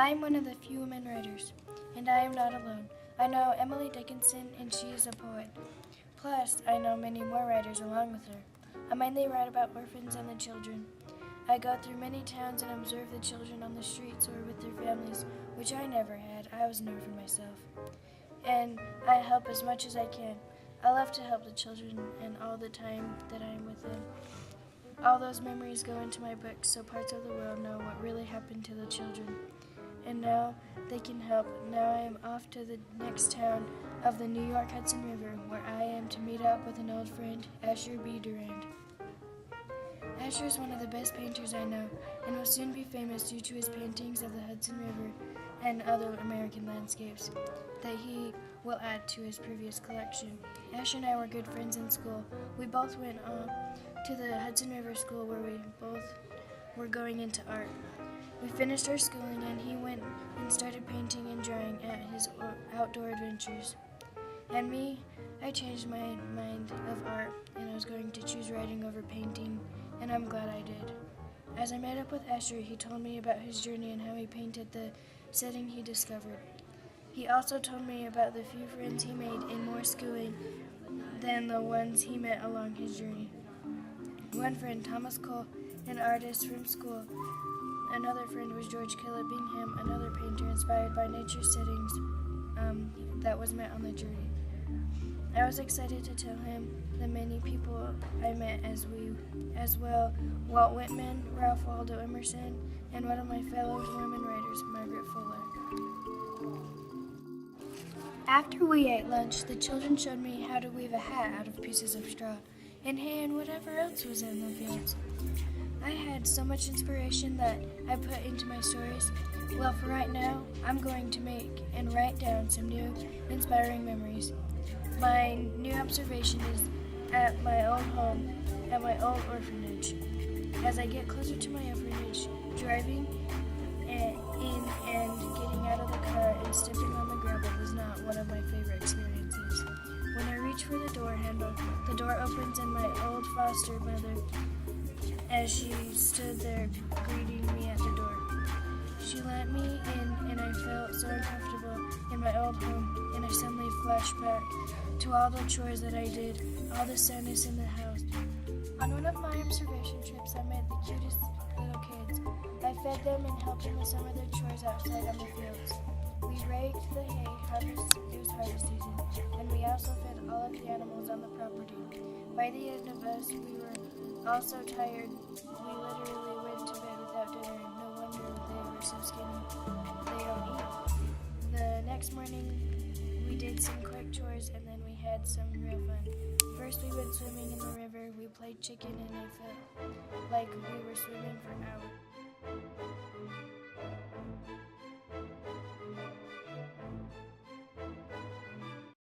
I am one of the few women writers, and I am not alone. I know Emily Dickinson, and she is a poet. Plus, I know many more writers along with her. I mainly write about orphans and the children. I go through many towns and observe the children on the streets or with their families, which I never had. I was an orphan myself. And I help as much as I can. I love to help the children and all the time that I am with them. All those memories go into my books so parts of the world know what really happened to the children. And now they can help. Now I am off to the next town of the New York Hudson River, where I am to meet up with an old friend, Asher B. Durand. Asher is one of the best painters I know, and will soon be famous due to his paintings of the Hudson River and other American landscapes that he will add to his previous collection. Asher and I were good friends in school. We both went to the Hudson River School, where we both were going into art. We finished our schooling, and he went and started painting and drawing at his outdoor adventures. And me, I changed my mind of art, and I was going to choose writing over painting, and I'm glad I did. As I met up with Asher, he told me about his journey and how he painted the setting he discovered. He also told me about the few friends he made in more schooling than the ones he met along his journey. One friend, Thomas Cole, an artist from school. Another friend was George Caleb Bingham, another painter inspired by nature settings that was met on the journey. I was excited to tell him the many people I met as well, Walt Whitman, Ralph Waldo Emerson, and one of my fellow women writers, Margaret Fuller. After we ate lunch, the children showed me how to weave a hat out of pieces of straw, and hay and whatever else was in the fields. I had so much inspiration that I put into my stories. Well, for right now, I'm going to make and write down some new, inspiring memories. My new observation is at my old home, at my old orphanage. As I get closer to my orphanage, driving in and getting out of the car and stepping on the gravel was not one of my favorite experiences. When I reach for the door handle, the door opens and my old foster mother, as she stood there greeting me at the door. She let me in, and I felt so uncomfortable in my old home, and I suddenly flashed back to all the chores that I did, all the sadness in the house. On one of my observation trips, I met the cutest little kids. I fed them and helped them with some of their chores outside on the fields. We raked the hay, it was harvest season, and we also fed all of the animals on the property. By the end of us, we were all so tired, we literally went to bed without dinner. No wonder they were so skinny. They don't eat. The next morning, we did some quick chores, and then we had some real fun. First, we went swimming in the river. We played chicken, and it felt like we were swimming for